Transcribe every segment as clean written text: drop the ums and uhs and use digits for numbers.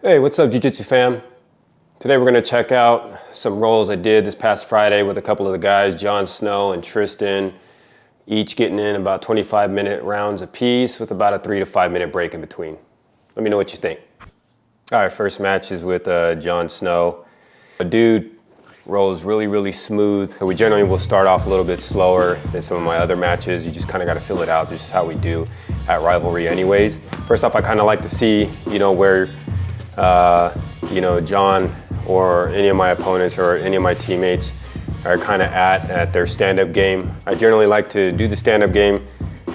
Hey, what's up, Jiu Jitsu fam? Today we're going to check out some rolls I did this past Friday with a couple of the guys, Jon Snow and Tristan, each getting in about 25-minute rounds apiece with about a 3 to 5 minute break in between. Let me know what you think. All right, first match is with Jon Snow. A dude rolls really smooth. We generally will start off a little bit slower than some of my other matches. You just kind of got to feel it out. This is how we do at Rivalry anyways. First off, I kind of like to see, where Jon or any of my opponents or any of my teammates are kind of at their stand-up game. I generally like to do the stand-up game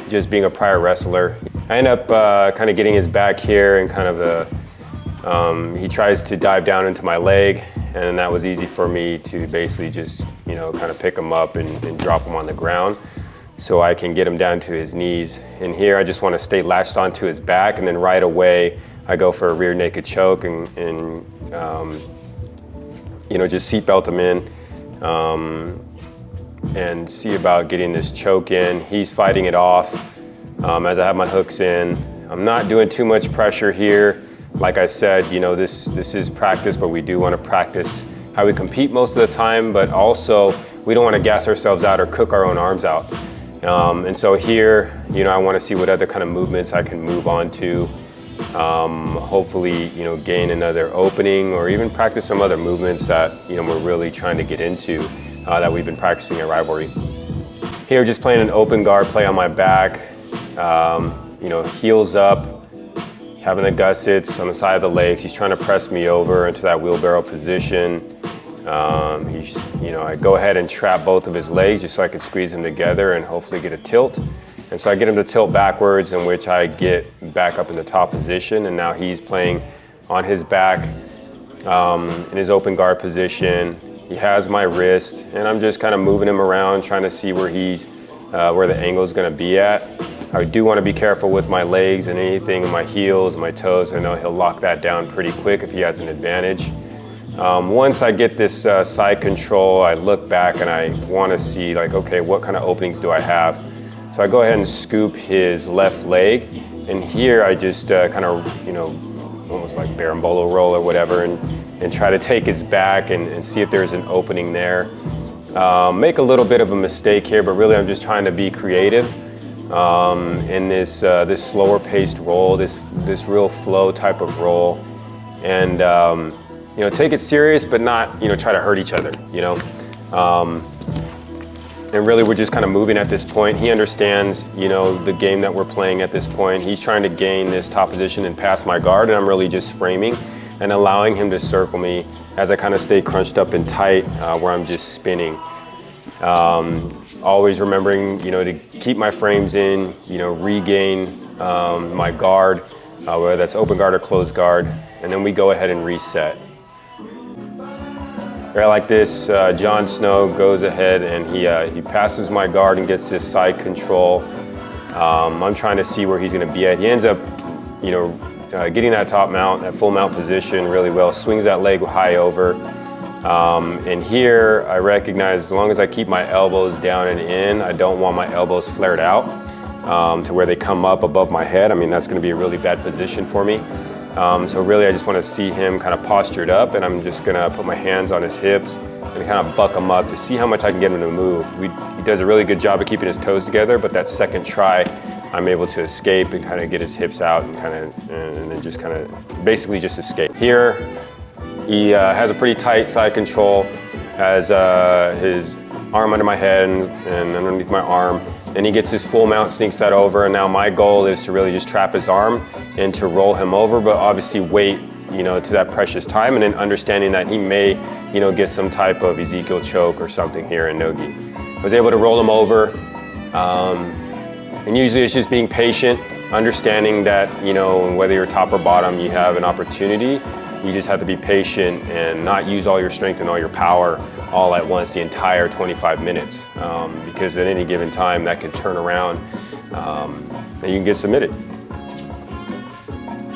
just being a prior wrestler. I end up kind of getting his back here and kind of he tries to dive down into my leg, and that was easy for me to basically just, kind of pick him up and drop him on the ground so I can get him down to his knees. And here I just want to stay latched onto his back, and then right away I go for a rear naked choke and just seatbelt him in and see about getting this choke in. He's fighting it off as I have my hooks in. I'm not doing too much pressure here. Like I said, this is practice, but we do want to practice how we compete most of the time, but also we don't want to gas ourselves out or cook our own arms out. And so here, I want to see what other kind of movements I can move on to. Hopefully, gain another opening or even practice some other movements that, we're really trying to get into that we've been practicing at Rivalry. Here, just playing an open guard play on my back, heels up, having the gussets on the side of the legs. He's trying to press me over into that wheelbarrow position. I go ahead and trap both of his legs just so I can squeeze them together and hopefully get a tilt. And so I get him to tilt backwards, in which I get back up in the top position, and now he's playing on his back in his open guard position. He has my wrist, and I'm just kind of moving him around, trying to see where where the angle is going to be at. I do want to be careful with my legs and anything in my heels, my toes. I know he'll lock that down pretty quick if he has an advantage. Once I get this side control, I look back and I want to see, like, okay, what kind of openings do I have? So I go ahead and scoop his left leg, and here I just kind of, almost like berimbolo roll or whatever, and try to take his back and see if there's an opening there. Make a little bit of a mistake here, but really I'm just trying to be creative in this slower paced roll, this real flow type of roll, and take it serious, but not try to hurt each other. And really, we're just kind of moving at this point. He understands, the game that we're playing at this point. He's trying to gain this top position and pass my guard, and I'm really just framing and allowing him to circle me as I kind of stay crunched up and tight where I'm just spinning. Always remembering, to keep my frames in, regain my guard, whether that's open guard or closed guard, and then we go ahead and reset. Right like this, Jon Snow goes ahead and he passes my guard and gets this side control. I'm trying to see where he's going to be at. He ends up, getting that top mount, that full mount position really well, swings that leg high over. And here I recognize, as long as I keep my elbows down and in, I don't want my elbows flared out to where they come up above my head. I mean, that's going to be a really bad position for me. So really I just want to see him kind of postured up, and I'm just going to put my hands on his hips and kind of buck him up to see how much I can get him to move. He does a really good job of keeping his toes together, but that second try I'm able to escape and kind of get his hips out and then just kind of basically just escape. Here he has a pretty tight side control, has his arm under my head and underneath my arm. Then he gets his full mount, sneaks that over, and now my goal is to really just trap his arm and to roll him over, but obviously wait, to that precious time, and then understanding that he may, get some type of Ezekiel choke or something here in no-gi. I was able to roll him over, and usually it's just being patient, understanding that, whether you're top or bottom, you have an opportunity. You just have to be patient and not use all your strength and all your power all at once the entire 25 minutes, because at any given time that can turn around and you can get submitted.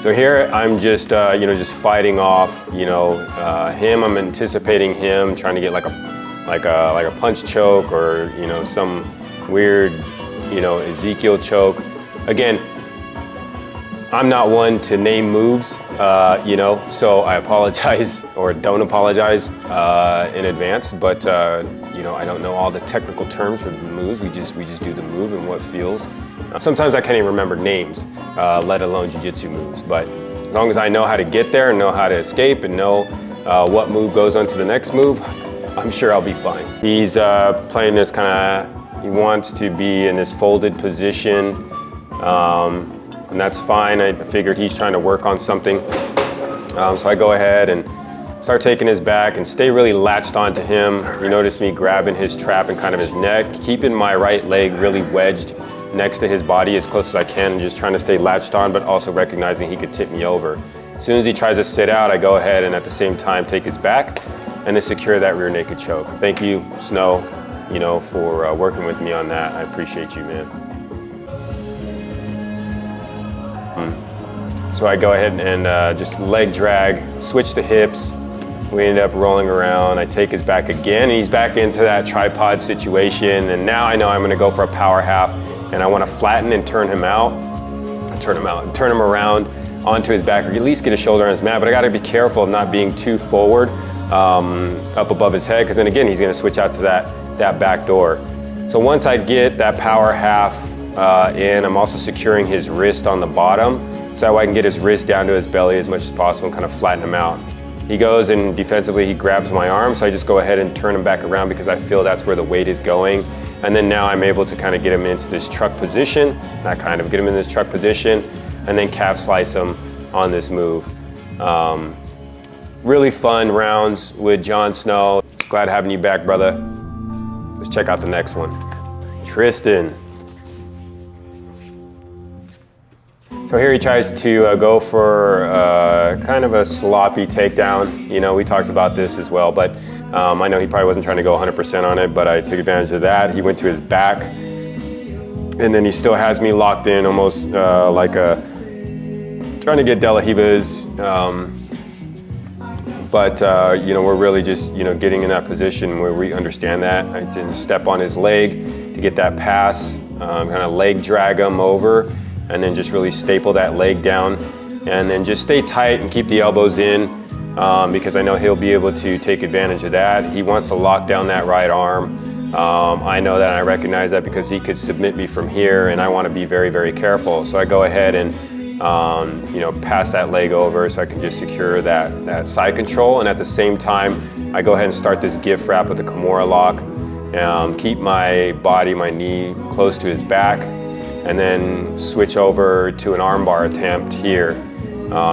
So here I'm just just fighting off him. I'm anticipating him trying to get like a punch choke or some weird Ezekiel choke. Again, I'm not one to name moves, you know, so I apologize or don't apologize in advance, but you know, I don't know all the technical terms for the moves. We just do the move and what feels. Sometimes I can't even remember names, let alone jiu-jitsu moves, but as long as I know how to get there and know how to escape and know what move goes on to the next move, I'm sure I'll be fine. He's playing this kind of, he wants to be in this folded position, and that's fine. I figured he's trying to work on something. So I go ahead and start taking his back and stay really latched onto him. You notice me grabbing his trap and kind of his neck, keeping my right leg really wedged next to his body as close as I can, just trying to stay latched on, but also recognizing he could tip me over. As soon as he tries to sit out, I go ahead and at the same time take his back and then secure that rear naked choke. Thank you, Snow, you know, for working with me on that. I appreciate you, man. So I go ahead and just leg drag, switch the hips. We end up rolling around. I take his back again, and he's back into that tripod situation. And now I know I'm gonna go for a power half, and I wanna flatten and turn him turn him around onto his back, or at least get his shoulder on his mat. But I gotta be careful of not being too forward up above his head, because then again, he's gonna switch out to that back door. So once I get that power half in, I'm also securing his wrist on the bottom, so that way I can get his wrist down to his belly as much as possible and kind of flatten him out. He goes and defensively he grabs my arm, so I just go ahead and turn him back around because I feel that's where the weight is going. And then now I'm able to kind of get him into this truck position, get him in this truck position, and then calf slice him on this move. Really fun rounds with Jon Snow. Just glad having you back, brother. Let's check out the next one. Tristan. So here he tries to go for kind of a sloppy takedown. You know, we talked about this as well, but I know he probably wasn't trying to go 100% on it, but I took advantage of that. He went to his back, and then he still has me locked in, almost like trying to get De La Riva's, but you know, we're really just, you know, getting in that position where we understand that. I didn't step on his leg to get that pass, kind of leg drag him over, and then just really staple that leg down, and then just stay tight and keep the elbows in, because I know he'll be able to take advantage of that. He wants to lock down that right arm. I know that, and I recognize that because he could submit me from here, and I want to be very, very careful. So I go ahead and you know, pass that leg over so I can just secure that side control, and at the same time I go ahead and start this gift wrap with the Kimura lock. Keep my body, my knee close to his back, and then switch over to an armbar attempt here.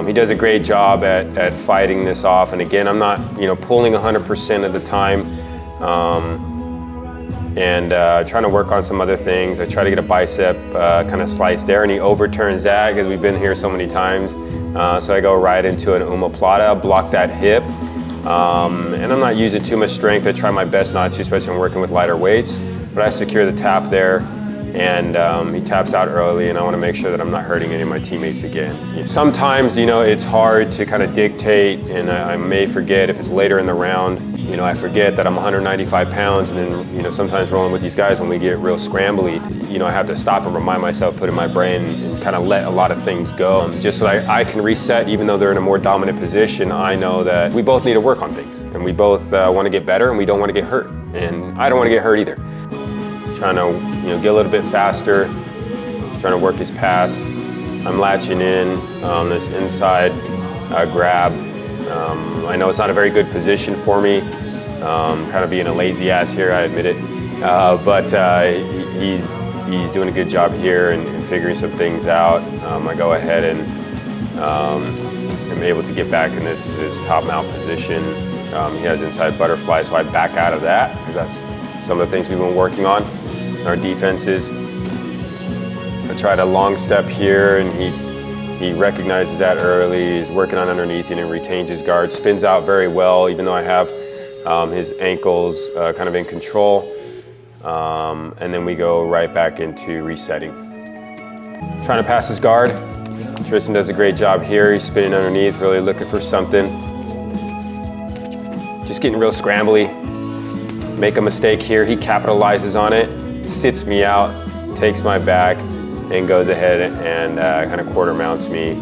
He does a great job at fighting this off, and again, I'm not, you know, pulling 100% of the time, and trying to work on some other things. I try to get a bicep kind of slice there, and he overturns that because we've been here so many times. So I go right into an omoplata, block that hip, and I'm not using too much strength. I try my best not to, especially when working with lighter weights, but I secure the tap there. And he taps out early, and I want to make sure that I'm not hurting any of my teammates again. Sometimes, you know, it's hard to kind of dictate, and I may forget if it's later in the round. You know, I forget that I'm 195 pounds, and then, you know, sometimes rolling with these guys when we get real scrambly, you know, I have to stop and remind myself, put in my brain, and kind of let a lot of things go, just so I can reset. Even though they're in a more dominant position, I know that we both need to work on things, and we both want to get better, and we don't want to get hurt, and I don't want to get hurt either. Trying to, you know, get a little bit faster, trying to work his pass. I'm latching in this inside grab. I know it's not a very good position for me, kind of being a lazy ass here, I admit it, but he's doing a good job here and figuring some things out. I go ahead and am able to get back in this top mount position. He has inside butterfly, so I back out of that because that's some of the things we've been working on. Our defenses. I tried a long step here, and he recognizes that early. He's working on underneath and retains his guard. Spins out very well, even though I have his ankles kind of in control. And then we go right back into resetting. Trying to pass his guard. Tristan does a great job here. He's spinning underneath, really looking for something. Just getting real scrambly. Make a mistake here. He capitalizes on it. Sits me out, takes my back, and goes ahead and kind of quarter mounts me,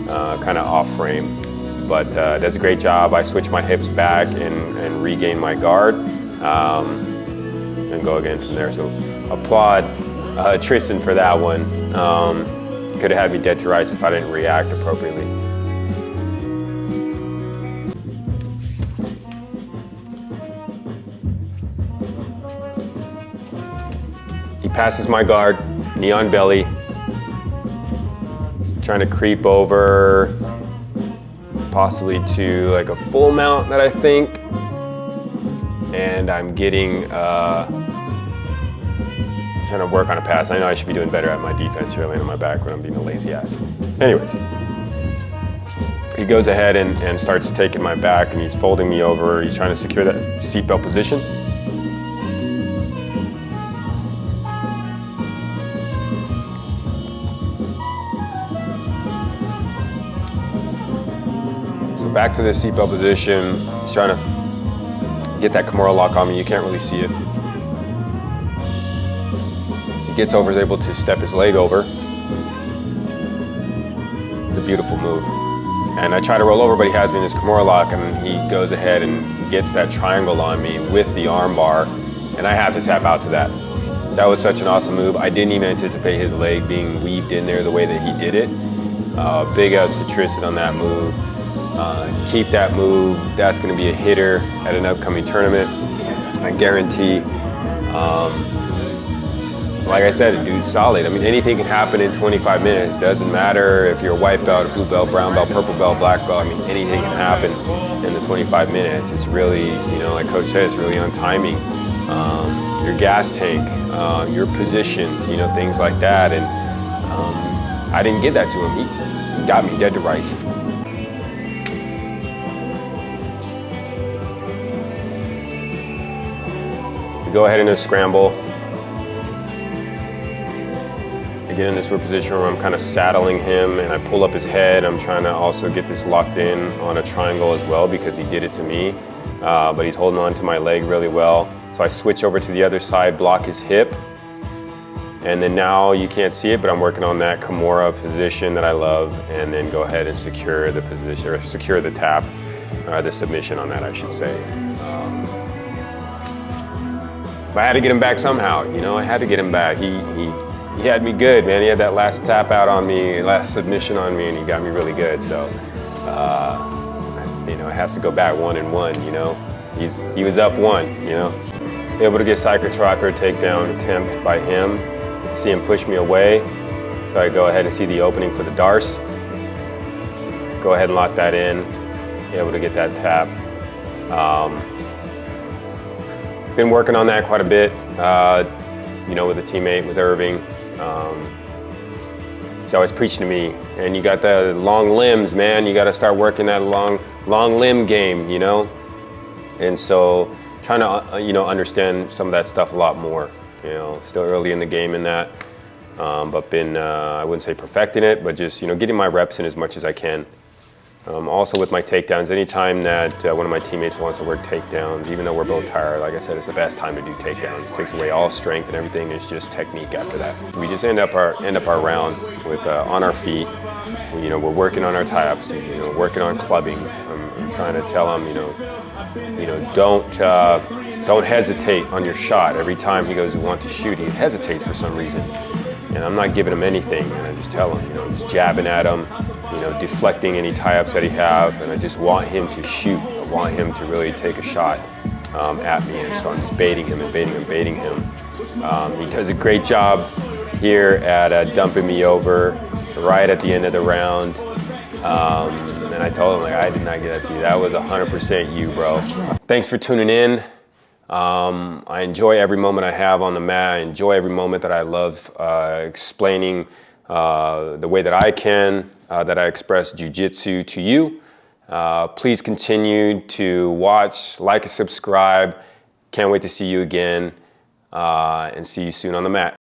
kind of off frame. But does a great job. I switch my hips back and regain my guard, and go again from there. So applaud Tristan for that one. Could have had me dead to rights if I didn't react appropriately. He passes my guard, knee on belly. Trying to creep over, possibly to like a full mount that I think. And I'm getting, trying to work on a pass. I know I should be doing better at my defense here, laying on my back when I'm being a lazy ass. Anyways, he goes ahead and starts taking my back, and he's folding me over. He's trying to secure that seatbelt position. So back to the seatbelt position. He's trying to get that Kimura lock on me. You can't really see it. Gets over, is able to step his leg over. It's a beautiful move. And I try to roll over, but he has me in his Kimura lock, and he goes ahead and gets that triangle on me with the arm bar, and I have to tap out to that. That was such an awesome move. I didn't even anticipate his leg being weaved in there the way that he did it. Big ups to Tristan on that move. Keep that move. That's gonna be a hitter at an upcoming tournament, I guarantee. Like I said, the dude's solid. I mean, anything can happen in 25 minutes. Doesn't matter if you're a white belt, a blue belt, brown belt, purple belt, black belt. I mean, anything can happen in the 25 minutes. It's really, you know, like Coach said, it's really on timing. Your gas tank, your positions, you know, things like that. And I didn't get that to him. He got me dead to rights. Go ahead in a scramble. Get in this weird position where I'm kind of saddling him, and I pull up his head. I'm trying to also get this locked in on a triangle as well, because he did it to me, but he's holding on to my leg really well. So I switch over to the other side, block his hip, and then now you can't see it, but I'm working on that Kimura position that I love, and then go ahead and secure the position, or secure the tap, or the submission on that, I should say. But I had to get him back somehow, you know, I had to get him back. He had me good, man. He had that last tap out on me, last submission on me, and he got me really good. So, you know, it has to go back 1-1, you know. He was up 1, you know. Able to get side control after a takedown attempt by him. See him push me away. So I go ahead and see the opening for the Darce. Go ahead and lock that in. Able to get that tap. Been working on that quite a bit, you know, with a teammate, with Irving. He's always preaching to me, and you got the long limbs, man. You got to start working that long limb game, you know. And so, trying to you know, understand some of that stuff a lot more. You know, still early in the game in that, but been I wouldn't say perfecting it, but just, you know, getting my reps in as much as I can. Also with my takedowns, anytime that one of my teammates wants to work takedowns, even though we're both tired, like I said, it's the best time to do takedowns. It takes away all strength and everything. It's just technique after that. We just end up our round with on our feet. You know, we're working on our tie-ups, you know, working on clubbing. I'm trying to tell them, you know, don't hesitate on your shot. Every time he goes to want to shoot, he hesitates for some reason. And I'm not giving him anything, and I just tell him, you know, just jabbing at him, you know, deflecting any tie-ups that he have, and I just want him to shoot. I want him to really take a shot at me, and so I'm just baiting him and baiting him. He does a great job here at dumping me over right at the end of the round. And I told him, like, I did not get that to you. That was 100% you, bro. Thanks for tuning in. I enjoy every moment I have on the mat. I enjoy every moment that I love explaining the way that I can, that I express Jiu Jitsu to you. Please continue to watch, like, and subscribe. Can't wait to see you again, and see you soon on the mat.